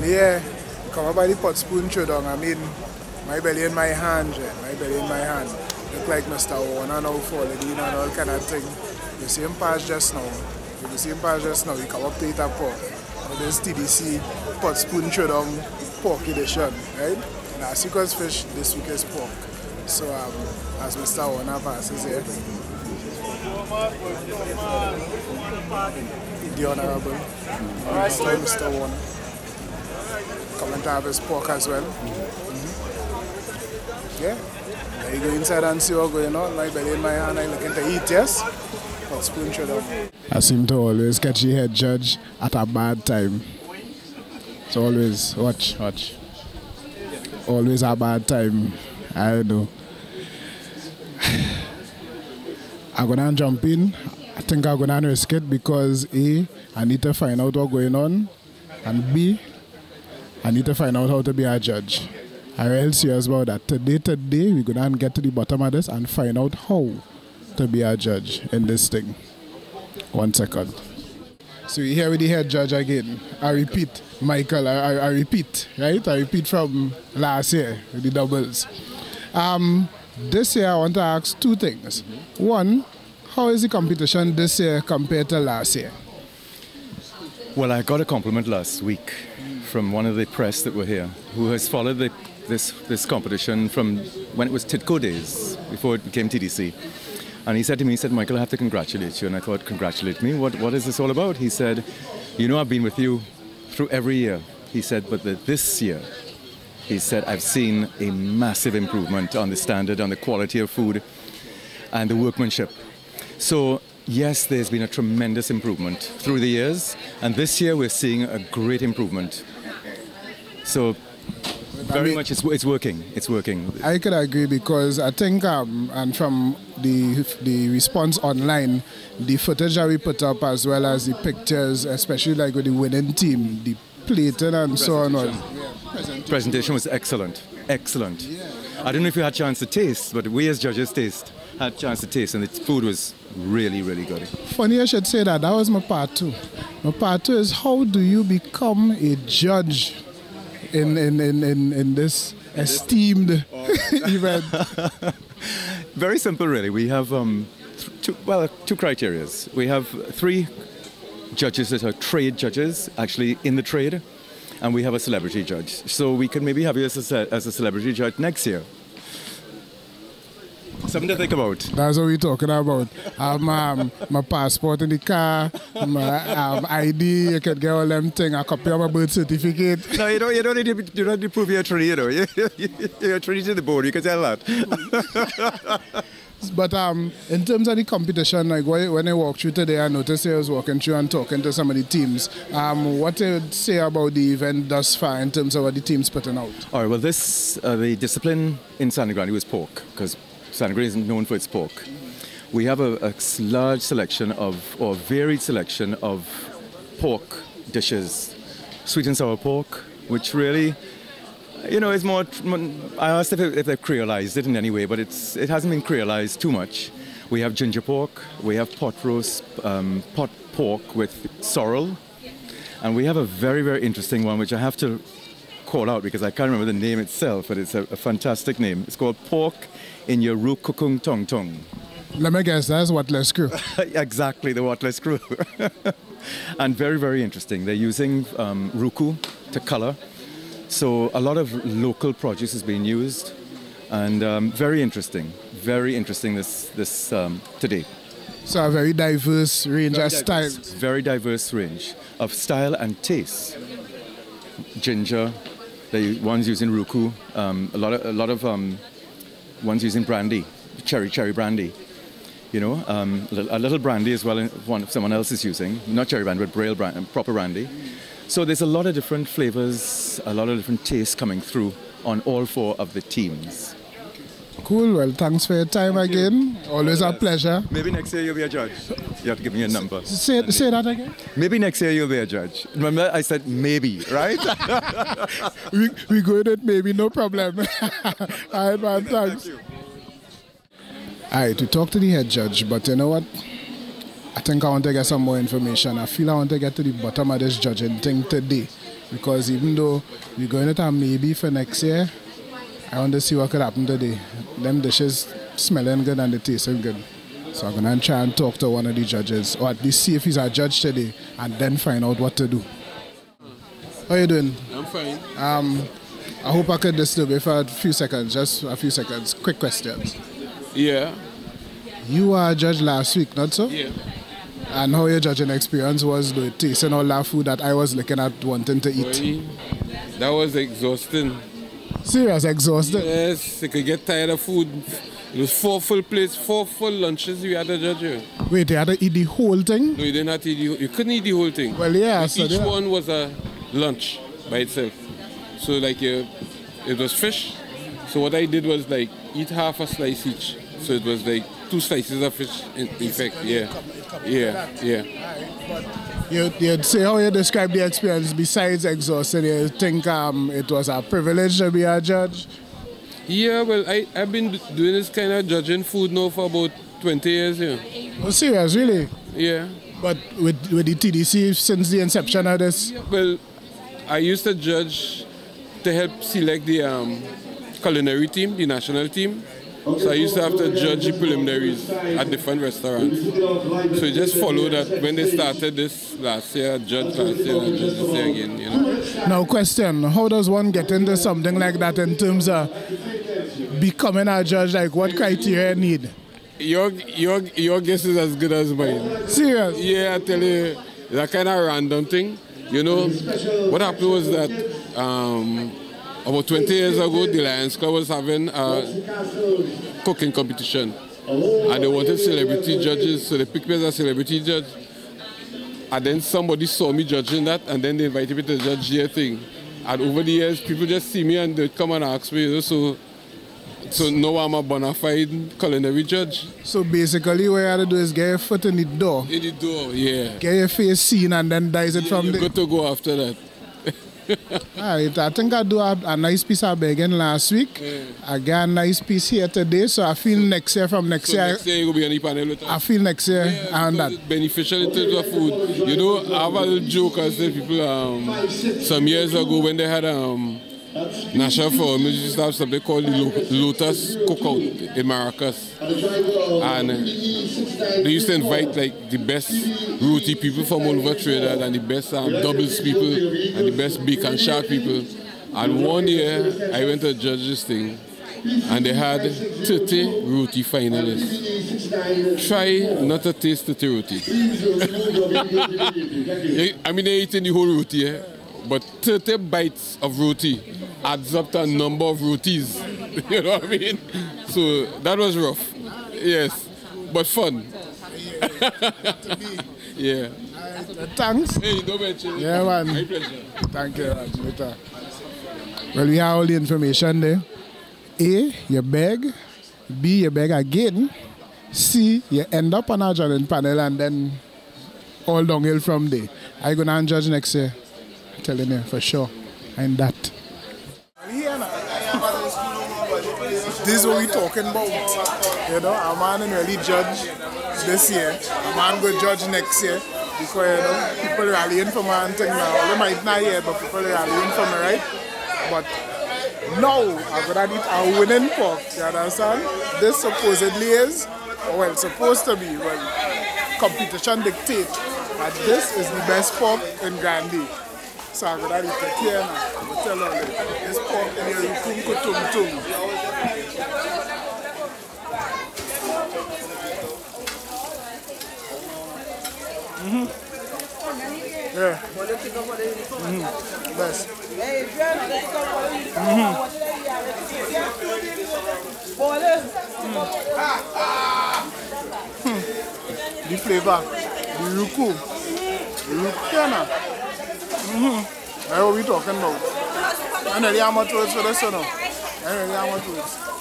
Yeah, come up by the pot spoon throwdown. I mean, my belly in my hand, my belly in my hand. Look like Mr. Warner now falling in and all kind of thing. The same pass just now. The same pass just now. We come up to eat a pork. Now this TDC Pot Spoon Throwdown pork edition, right? Last week was fish, this week is pork. So as Mr. Warner passes here, the Honorable Mr. Warner. Come and have his pork as well. Yeah. I go inside and see what's going on. My belly in my hand, I'm looking to eat, yes? Pot spoon throwdown. I seem to always catch the head judge at a bad time. It's always, watch. Always a bad time. I know. I'm going to jump in. I think I'm going to risk it because A, I need to find out what's going on. And B, I need to find out how to be a judge. I'm real serious about that. Today, we're going to get to the bottom of this and find out how to be a judge in this thing. 1 second. So we're here with the head judge again. I repeat, Michael, I repeat, right? I repeat from last year with the doubles. This year I want to ask two things. One, how is the competition this year compared to last year? Well, I got a compliment last week from one of the press that were here, who has followed this competition from when it was Titco days, before it became TDC. And he said to me, Michael, I have to congratulate you. And I thought, congratulate me? What is this all about? He said, you know, I've been with you through every year. He said, but this year, he said, I've seen a massive improvement on the standard, on the quality of food and the workmanship. So yes, there's been a tremendous improvement through the years. And this year we're seeing a great improvement. So very much it's working. It's working. I could agree because I think, and from the response online, the footage that we put up as well as the pictures, especially like with the winning team, the plating and so on. Presentation was excellent. Excellent. Yeah. I don't know if you had a chance to taste, but we as judges had a chance to taste, and the food was really, really good. Funny I should say that. That was my part two. My part two is how do you become a judge in this esteemed event? Very simple, really. We have two criteria. We have 3 judges that are trade judges, actually in the trade, and we have a celebrity judge. So we could maybe have you as a celebrity judge next year. Something to think about. That's what we're talking about. My passport in the car, my ID, you can get all them things, a copy of my birth certificate. No, you don't need to prove you're a tree, you know. You're a tree to the board, you can tell that. But in terms of the competition, like when I walked through today, I noticed I was walking through and talking to some of the teams. What do you say about the event thus far in terms of what the team's putting out? All right, well, the discipline in Sangre Grande was pork, because Sangre Grande is known for its pork. We have a large selection or varied selection of pork dishes. Sweet and sour pork, which really, you know, is more. I asked if they've creolized it in any way, but it hasn't been creolized too much. We have ginger pork, we have pot roast, pot pork with sorrel, and we have a very, very interesting one, which I have to call out because I can't remember the name itself, but it's a fantastic name. It's called pork in your roux kukung tong tong. Let me guess, that's Wattless Crew. Exactly, the Wattless Crew. And very, very interesting. They're using ruku to color. So a lot of local produce is being used. And very interesting this today. So a very diverse range of styles. Very diverse range of style and taste. Ginger, one's using ruku, a lot of one's using brandy, cherry brandy. You know, a little brandy as well. Someone else is using, not cherry brandy, but braille brandy, proper brandy. So there's a lot of different flavors, a lot of different tastes coming through on all 4 of the teams. Cool. Well, thanks for your time again. Always a pleasure. Maybe next year you'll be a judge. You have to give me a number. Say that again. Maybe next year you'll be a judge. Remember, I said maybe, right? we go with maybe, no problem. All right, man. Thanks. All right, we talked to the head judge, but you know what? I think I want to get some more information. I feel I want to get to the bottom of this judging thing today. because even though we're going to have maybe for next year, I want to see what could happen today. Them dishes smelling good and they tasting good. So I'm going to try and talk to one of the judges, or at least see if he's a judge today, and then find out what to do. How you doing? I'm fine. I hope I could disturb you for a few seconds, just a few seconds. Quick questions. Yeah. You were a judge last week, not so? Yeah. And how your judging experience was, the tasting all that food that I was looking at wanting to eat? Boy, that was exhausting. Serious, exhausted? Yes, you could get tired of food. It was 4 full plates, 4 full lunches we had to judge here. Wait, you had to eat the whole thing? No, you didn't have to eat you couldn't eat the whole thing. Well, yeah. Each one was a lunch by itself. So like it was fish. So what I did was like eat half a slice each. So it was like 2 slices of fish in fact. Yeah. You'd say how you describe the experience besides exhausted. You think it was a privilege to be a judge? Yeah, well, I've been doing this kind of judging food now for about 20 years. Yeah. Oh, serious, really? Yeah. But with the TDC since the inception of this? Yeah, well, I used to judge to help select the culinary team, the national team. So I used to have to judge the preliminaries at different restaurants. So you just follow that when they started this last year, judge last year, and judge this year again, you know. Now question, how does one get into something like that in terms of becoming a judge? Like what criteria you need? Your guess is as good as mine. Serious? Yeah, I tell you, that kind of random thing. You know, what happened was that about 20 years ago, the Lions Club was having a cooking competition. And they wanted celebrity judges, so they picked me as a celebrity judge. And then somebody saw me judging that, and then they invited me to judge their thing. And over the years, people just see me and they come and ask me, you know, so now I'm a bona fide culinary judge. So basically what you have to do is get your foot in the door. In the door, yeah. Get your face seen and then dice it from there. You're good to go after that. Alright, I think I do a nice piece of bacon last week. Yeah. I got a nice piece here today, so I feel next year Next year you will be on the panel with us. I feel next year and that. It's beneficial in terms of food. You know, I have a little joke I said people some years ago when they had National Forum, used to have something called the Lotus Cookout in Maracas. And they used to invite like the best roti people from all over Trinidad and the best doubles people and the best bacon shark people. And one year I went to judge this thing and they had 30 roti finalists. Try not to taste 30 roti. I mean, they're eating the whole roti, eh? But 30 bites of roti adds up to a number of rotis. You know what I mean? So that was rough. Yes. But fun. Yeah. Thanks. Hey, don't mention it. Yeah, man. My pleasure. Thank you, man. Well, we have all the information there. A, you beg. B, you beg again. C, you end up on a judging panel and then all downhill from there. I'm going to judge next year. I'm telling you, for sure. And that. This is what we're talking about. You know, a man will really judge this year. A man will judge next year. Because, you know, people rallying for my thing now. They might not hear, but people rallying for me, right? But now, I'm going to eat a winning pork. You understand? This supposedly is, well, supposed to be, well, competition dictate. But this is the best pork in Grande. So I'm going to eat it here now. I'm going to tell you, this pork in here, you tung. Yeah. Best. The flavor, the ruku. That's what we talking about. And the yama toads for this one. And the yama toads.